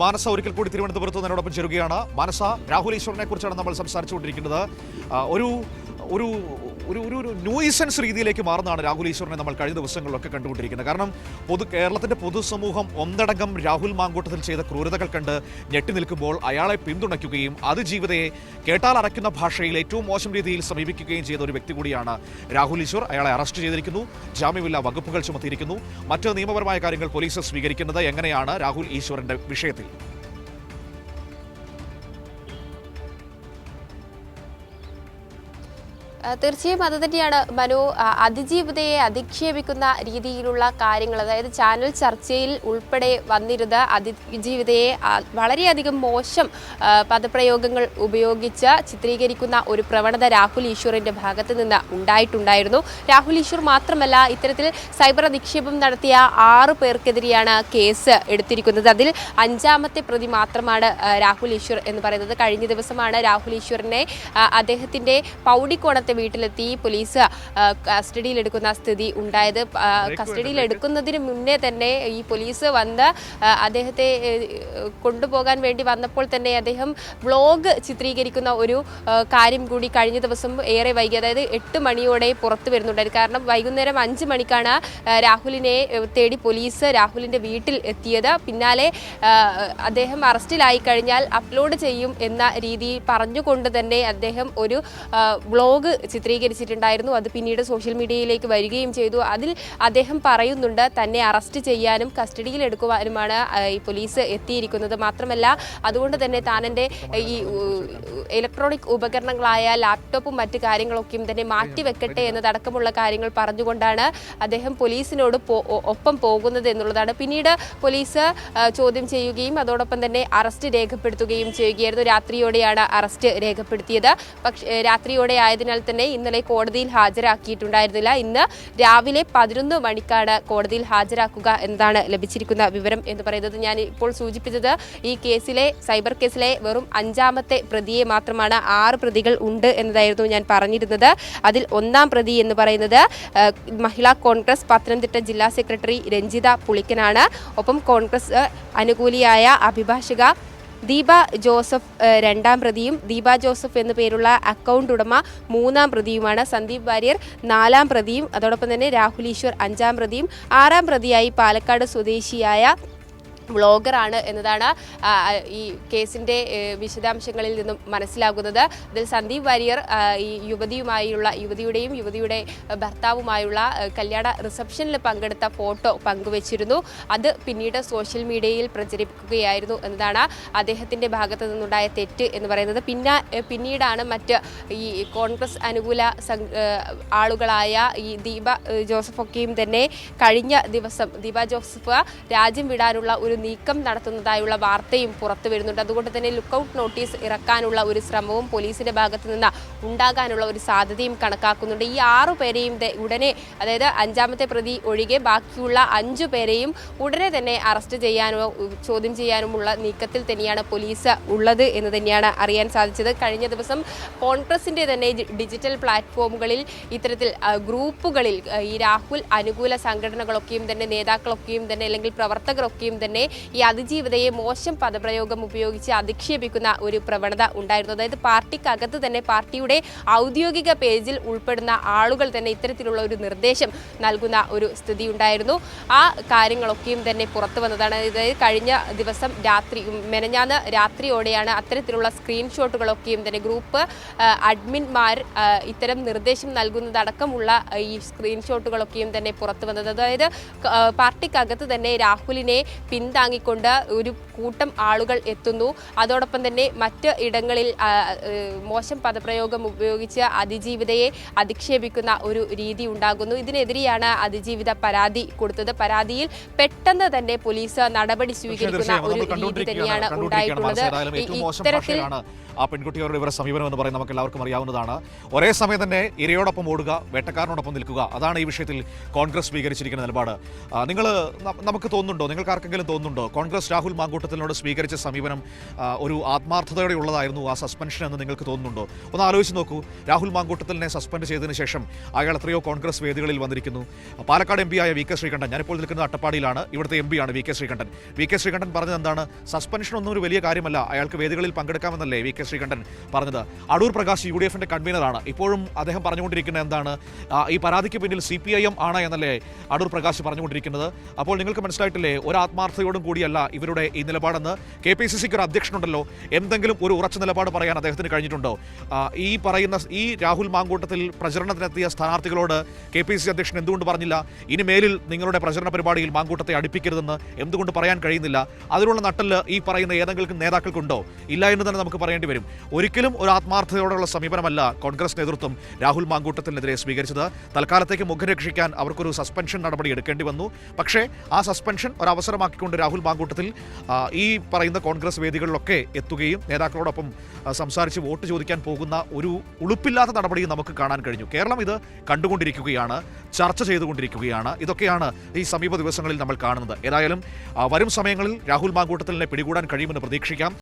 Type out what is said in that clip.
മാനസ ഒരിക്കൽ കൂടി തിരുവനന്തപുരത്ത് എന്നോടൊപ്പം ചേരുകയാണ്. മാനസ, രാഹുൽ ഈശ്വറിനെ കുറിച്ചാണ് നമ്മൾ സംസാരിച്ചുകൊണ്ടിരിക്കുന്നത്. ഒരു ഒരു ഒരു ഒരു ന്യൂയിസൻസ് രീതിയിലേക്ക് മാറുന്നതാണ് രാഹുൽ ഈശ്വറിനെ നമ്മൾ കഴിഞ്ഞ ദിവസങ്ങളിലൊക്കെ കണ്ടുകൊണ്ടിരിക്കുന്നത്. കാരണം കേരളത്തിൻ്റെ പൊതുസമൂഹം ഒന്നടങ്കം രാഹുൽ മാങ്കൂട്ടത്തിൽ ചെയ്ത ക്രൂരതകൾ കണ്ട് ഞെട്ടി നിൽക്കുമ്പോൾ അയാളെ പിന്തുണയ്ക്കുകയും അതിജീവിതയെ കേട്ടാൽ അടയ്ക്കുന്ന ഭാഷയിൽ ഏറ്റവും മോശം രീതിയിൽ സമീപിക്കുകയും ചെയ്ത ഒരു വ്യക്തി കൂടിയാണ് രാഹുൽ ഈശ്വർ. അയാളെ അറസ്റ്റ് ചെയ്തിരിക്കുന്നു, ജാമ്യമില്ലാ വകുപ്പുകൾ ചുമത്തിയിരിക്കുന്നു. മറ്റ് നിയമപരമായ കാര്യങ്ങൾ പോലീസ് സ്വീകരിക്കുന്നത് എങ്ങനെയാണ് രാഹുൽ ഈശ്വറിന്റെ വിഷയത്തിൽ? തീർച്ചയായും അത് തന്നെയാണ് മനു. അതിജീവിതയെ അധിക്ഷേപിക്കുന്ന രീതിയിലുള്ള കാര്യങ്ങൾ, അതായത് ചാനൽ ചർച്ചയിൽ ഉൾപ്പെടെ വന്നിരുന്ന അതിജീവിതയെ വളരെയധികം മോശം പദപ്രയോഗങ്ങൾ ഉപയോഗിച്ച് ചിത്രീകരിക്കുന്ന ഒരു പ്രവണത രാഹുൽ ഈശ്വറിൻ്റെ ഭാഗത്ത് നിന്ന് ഉണ്ടായിട്ടുണ്ടായിരുന്നു. രാഹുൽ ഈശ്വർ മാത്രമല്ല, ഇത്തരത്തിൽ സൈബർ അധിക്ഷേപം നടത്തിയ 6 പേർക്കെതിരെയാണ് കേസ് എടുത്തിരിക്കുന്നത്. അതിൽ 5ാമത്തെ പ്രതി മാത്രമാണ് രാഹുൽ ഈശ്വർ എന്ന് പറയുന്നത്. കഴിഞ്ഞ ദിവസമാണ് രാഹുൽ ഈശ്വറിനെ അദ്ദേഹത്തിൻ്റെ പൗടിക്കോണത്തെ വീട്ടിലെത്തി പോലീസ് കസ്റ്റഡിയിലെടുക്കുന്ന സ്ഥിതി ഉണ്ടായത്. കസ്റ്റഡിയിലെടുക്കുന്നതിന് മുന്നേ തന്നെ ഈ പോലീസ് വന്ന് അദ്ദേഹത്തെ കൊണ്ടുപോകാൻ വേണ്ടി വന്നപ്പോൾ തന്നെ അദ്ദേഹം വ്ളോഗ് ചിത്രീകരിക്കുന്ന ഒരു കാര്യം കൂടി കഴിഞ്ഞ ദിവസം ഏറെ വൈകി, അതായത് 8 മണിയോടെ പുറത്തു വരുന്നുണ്ടായിരുന്നു. കാരണം വൈകുന്നേരം 5 മണിക്കാണ് രാഹുലിനെ തേടി പോലീസ് രാഹുലിൻ്റെ വീട്ടിൽ എത്തിയത്. പിന്നാലെ അദ്ദേഹം അറസ്റ്റിലായി കഴിഞ്ഞാൽ അപ്ലോഡ് ചെയ്യും എന്ന രീതിയിൽ പറഞ്ഞുകൊണ്ട് തന്നെ അദ്ദേഹം ഒരു വ്ളോഗ് ചിത്രീകരിച്ചിട്ടുണ്ടായിരുന്നു. അത് പിന്നീട് സോഷ്യൽ മീഡിയയിലേക്ക് വരികയും ചെയ്തു. അതിൽ അദ്ദേഹം പറയുന്നുണ്ട് തന്നെ അറസ്റ്റ് ചെയ്യാനും കസ്റ്റഡിയിൽ എടുക്കുവാനുമാണ് ഈ പോലീസ് എത്തിയിരിക്കുന്നത്. മാത്രമല്ല, അതുകൊണ്ട് തന്നെ താനെൻ്റെ ഈ ഇലക്ട്രോണിക് ഉപകരണങ്ങളായ ലാപ്ടോപ്പും മറ്റു കാര്യങ്ങളൊക്കെയും തന്നെ മാറ്റിവെക്കട്ടെ എന്നതടക്കമുള്ള കാര്യങ്ങൾ പറഞ്ഞുകൊണ്ടാണ് അദ്ദേഹം പോലീസിനോട് ഒപ്പം പോകുന്നത് എന്നുള്ളതാണ്. പിന്നീട് പോലീസ് ചോദ്യം ചെയ്യുകയും അതോടൊപ്പം തന്നെ അറസ്റ്റ് രേഖപ്പെടുത്തുകയും ചെയ്യുകയായിരുന്നു. രാത്രിയോടെയാണ് അറസ്റ്റ് രേഖപ്പെടുത്തിയത്. പക്ഷേ രാത്രിയോടെ ആയതിനാൽ തന്നെ ഇന്നലെ കോടതിയിൽ ഹാജരാക്കിയിട്ടുണ്ടായിരുന്നില്ല. ഇന്ന് രാവിലെ 11 മണിക്കാണ് കോടതിയിൽ ഹാജരാക്കുക എന്നതാണ് ലഭിച്ചിരിക്കുന്ന വിവരം എന്ന് പറയുന്നത്. ഞാൻ ഇപ്പോൾ സൂചിപ്പിച്ചത് ഈ കേസിലെ സൈബർ കേസിലെ വെറും 5ാമത്തെ പ്രതിയെ മാത്രമാണ്. 6 പ്രതികൾ ഉണ്ട് എന്നതായിരുന്നു ഞാൻ പറഞ്ഞിരുന്നത്. അതിൽ 1ാം പ്രതി എന്ന് പറയുന്നത് മഹിളാ കോൺഗ്രസ് പത്തനംതിട്ട ജില്ലാ സെക്രട്ടറി രഞ്ജിത പുളിക്കനാണ്. ഒപ്പം കോൺഗ്രസ് അനുകൂലിയായ അഭിഭാഷക ദീപ ജോസഫ് 2ാം പ്രതിയും ദീപ ജോസഫ് എന്നു പേരുള്ള അക്കൗണ്ട് ഉടമ 3ാം പ്രതിയുമാണ്. സന്ദീപ് വാര്യർ 4ാം പ്രതിയും അതോടൊപ്പം തന്നെ രാഹുൽ ഈശ്വർ 5ാം പ്രതിയും 6ാം പ്രതിയായി പാലക്കാട് സ്വദേശിയായ വ്ളോഗറാണ് എന്നതാണ് ഈ കേസിൻ്റെ വിശദാംശങ്ങളിൽ നിന്നും മനസ്സിലാകുന്നത്. അതിൽ സന്ദീപ് വാര്യർ ഈ യുവതിയുടെയും യുവതിയുടെ ഭർത്താവുമായുള്ള കല്യാണ റിസപ്ഷനിൽ പങ്കെടുത്ത ഫോട്ടോ പങ്കുവച്ചിരുന്നു. അത് പിന്നീട് സോഷ്യൽ മീഡിയയിൽ പ്രചരിപ്പിക്കുകയായിരുന്നു എന്നതാണ് അദ്ദേഹത്തിൻ്റെ ഭാഗത്തു നിന്നുണ്ടായ തെറ്റ് എന്ന് പറയുന്നത്. പിന്നീടാണ് മറ്റ് ഈ കോൺഗ്രസ് അനുകൂല ആളുകളായ ഈ ദീപ ജോസഫൊക്കെയും തന്നെ കഴിഞ്ഞ ദിവസം ദീപ ജോസഫ് രാജ്യം വിടാനുള്ള ഒരു നീക്കം നടത്തുന്നതായുള്ള വാർത്തയും പുറത്തു വരുന്നുണ്ട്. അതുകൊണ്ട് തന്നെ ലുക്കൌട്ട് നോട്ടീസ് ഇറക്കാനുള്ള ഒരു ശ്രമവും പോലീസിന്റെ ഭാഗത്തു നിന്ന് ഉണ്ടാകാനുള്ള ഒരു സാധ്യതയും കണക്കാക്കുന്നുണ്ട്. ഈ 6 പേരെയും ഉടനെ, അതായത് 5ാമത്തെ പ്രതി ഒഴികെ ബാക്കിയുള്ള 5 പേരെയും ഉടനെ തന്നെ അറസ്റ്റ് ചെയ്യാനോ ചോദ്യം ചെയ്യാനുമുള്ള നീക്കത്തിൽ തന്നെയാണ് പോലീസ് ഉള്ളത് എന്ന് തന്നെയാണ് അറിയാൻ സാധിച്ചത്. കഴിഞ്ഞ ദിവസം കോൺഗ്രസിന്റെ തന്നെ ഡിജിറ്റൽ പ്ലാറ്റ്ഫോമുകളിൽ ഇത്തരത്തിൽ ഗ്രൂപ്പുകളിൽ ഈ രാഹുൽ അനുകൂല സംഘടനകളൊക്കെയും തന്നെ നേതാക്കളൊക്കെയും തന്നെ അല്ലെങ്കിൽ പ്രവർത്തകരൊക്കെയും തന്നെ ഈ അതിജീവിതയെ മോശം പദപ്രയോഗം ഉപയോഗിച്ച് അധിക്ഷേപിക്കുന്ന ഒരു പ്രവണത ഉണ്ടായിരുന്നു. അതായത് പാർട്ടിക്കകത്ത് തന്നെ പാർട്ടിയുടെ ഔദ്യോഗിക പേജിൽ ഉൾപ്പെടുന്ന ആളുകൾ തന്നെ ഇത്തരത്തിലുള്ള ഒരു നിർദ്ദേശം നൽകുന്ന ഒരു സ്ഥിതി ഉണ്ടായിരുന്നു. ആ കാര്യങ്ങളൊക്കെയും തന്നെ പുറത്തു വന്നതാണ്. അതായത് കഴിഞ്ഞ ദിവസം മെനഞ്ഞാന്ന് രാത്രിയോടെയാണ് അത്തരത്തിലുള്ള സ്ക്രീൻഷോട്ടുകളൊക്കെയും തന്നെ ഗ്രൂപ്പ് അഡ്മിൻമാർ ഇത്തരം നിർദ്ദേശം നൽകുന്നതടക്കമുള്ള ഈ സ്ക്രീൻഷോട്ടുകളൊക്കെയും തന്നെ പുറത്തു വന്നത്. അതായത് പാർട്ടിക്കകത്ത് തന്നെ രാഹുലിനെ പിന്താങ്ങിക്കൊണ്ട് ഒരു കൂട്ടം ആളുകൾ എത്തുന്നു. അതോടൊപ്പം തന്നെ മറ്റ് ഇടങ്ങളിൽ മോശം പദപ്രയോഗം ഉപയോഗിച്ച് അതിജീവിതയെ അധിക്ഷേപിക്കുന്ന ഒരു രീതി ഉണ്ടാകുന്നു. ഇതിനെതിരെയാണ് അതിജീവിത പരാതി കൊടുത്തത്. പരാതിയിൽ പെട്ടെന്ന് തന്നെ പോലീസ് നടപടി സ്വീകരിക്കുന്ന ഒരു രീതി തന്നെയാണ് ഉണ്ടായിട്ടുള്ളത്. ഇത്തരത്തിൽ ആ പെൺകുട്ടികളുടെ ഇവരുടെ സമീപനം എന്ന് പറയുന്നത് നമുക്ക് എല്ലാവർക്കും അറിയാവുന്നതാണ്. ഒരേ സമയം തന്നെ ഇരയോടൊപ്പം ഓടുക, വേട്ടക്കാരനോടൊപ്പം നിൽക്കുക, അതാണ് ഈ വിഷയത്തിൽ കോൺഗ്രസ് സ്വീകരിച്ചിരിക്കുന്ന നിലപാട്. നമുക്ക് തോന്നുന്നുണ്ടോ, നിങ്ങൾക്ക് ആർക്കെങ്കിലും തോന്നുന്നുണ്ടോ തോന്നുന്നുണ്ടോ കോൺഗ്രസ് രാഹുൽ മാങ്കൂട്ടത്തിനോട് സ്വീകരിച്ച സമീപനം ഒരു ആത്മാർത്ഥതയോടെ ഉള്ളതായിരുന്നു ആ സസ്പെൻഷൻ എന്ന് നിങ്ങൾക്ക് തോന്നുന്നുണ്ടോ? ഒന്ന് ആലോചിച്ച് നോക്കൂ. രാഹുൽ മാങ്കൂട്ടത്തിനെ സസ്പെൻഡ് ചെയ്തതിന് ശേഷം അയാൾ എത്രയോ കോൺഗ്രസ് വേദികളിൽ വന്നിരിക്കുന്നു. പാലക്കാട് എം ആയ വി കെ ശ്രീകണ്ഠൻ, ഞാനിപ്പോൾ നിൽക്കുന്നത് അട്ടപ്പാടിയിലാണ്, ഇവിടുത്തെ എം ആണ് V K Sreekandan. V K Sreekandan പറഞ്ഞത് എന്താണ്? സസ്പെൻഷൻ ഒന്നും ഒരു വലിയ കാര്യമല്ല, അയാൾക്ക് വേദികളിൽ പങ്കെടുക്കാമെന്നല്ലേ വി കെ ശ്രീകണ്ഠൻ പറഞ്ഞത്. അടൂർ പ്രകാശ് UDFന്റെ കൺവീനറാണ്. ഇപ്പോഴും അദ്ദേഹം പറഞ്ഞുകൊണ്ടിരിക്കുന്നത് എന്താണ്? ഈ പരാതിക്ക് പിന്നിൽ CPIM ആണ് എന്നല്ലേ അടൂർ പ്രകാശ് പറഞ്ഞുകൊണ്ടിരിക്കുന്നത്. അപ്പോൾ നിങ്ങൾക്ക് മനസ്സിലായിട്ടില്ലേ, ഒരു ആത്മാർത്ഥതയോടും കൂടിയല്ല ഇവരുടെ ഈ നിലപാടെന്ന്. KPCCക്ക് ഒരു അധ്യക്ഷനുണ്ടല്ലോ, എന്തെങ്കിലും ഒരു ഉറച്ച നിലപാട് പറയാൻ അദ്ദേഹത്തിന് കഴിഞ്ഞിട്ടുണ്ടോ? ഈ രാഹുൽ മാങ്കൂട്ടത്തിൽ പ്രചരണത്തിനെത്തിയ സ്ഥാനാർത്ഥികളോട് KPCC അധ്യക്ഷൻ എന്തുകൊണ്ട് പറഞ്ഞില്ല ഇനി മേലിൽ നിങ്ങളുടെ പ്രചരണ പരിപാടിയിൽ മാങ്കൂട്ടത്തെ അടുപ്പിക്കരുതെന്ന്? എന്തുകൊണ്ട് പറയാൻ കഴിയുന്നില്ല? അതിനുള്ള നട്ടല് ഈ പറയുന്ന ഏതെങ്കിലും നേതാക്കൾക്കുണ്ടോ? ഇല്ല എന്ന് തന്നെ നമുക്ക് പറയേണ്ടി വരും. ഒരിക്കലും ഒരു ആത്മാർത്ഥതയോടുള്ള സമീപനമല്ല കോൺഗ്രസ് നേതൃത്വം രാഹുൽ മാങ്കൂട്ടത്തിനെതിരെ സ്വീകരിച്ചത്. തൽക്കാലത്തേക്ക് മുഖം രക്ഷിക്കാൻ അവർക്കൊരു സസ്പെൻഷൻ നടപടി എടുക്കേണ്ടി വന്നു. പക്ഷേ ആ സസ്പെൻഷൻ ഒരവസരമാക്കിക്കൊണ്ട് രാഹുൽ മാങ്കൂട്ടത്തിൽ ഈ പറയുന്ന കോൺഗ്രസ് വേദികളിലൊക്കെ എത്തുകയും നേതാക്കളോടൊപ്പം സംസാരിച്ച് വോട്ട് ചോദിക്കാൻ പോകുന്ന ഒരു ഉളുപ്പില്ലാത്ത നടപടിയും നമുക്ക് കാണാൻ കഴിഞ്ഞു. കേരളം ഇത് കണ്ടുകൊണ്ടിരിക്കുകയാണ്, ചർച്ച ചെയ്തുകൊണ്ടിരിക്കുകയാണ്. ഇതൊക്കെയാണ് ഈ സമീപ ദിവസങ്ങളിൽ നമ്മൾ കാണുന്നത്. ഏതായാലും വരും സമയങ്ങളിൽ രാഹുൽ മാങ്കൂട്ടത്തിനെ പിടികൂടാൻ കഴിയുമെന്ന് പ്രതീക്ഷിക്കാം.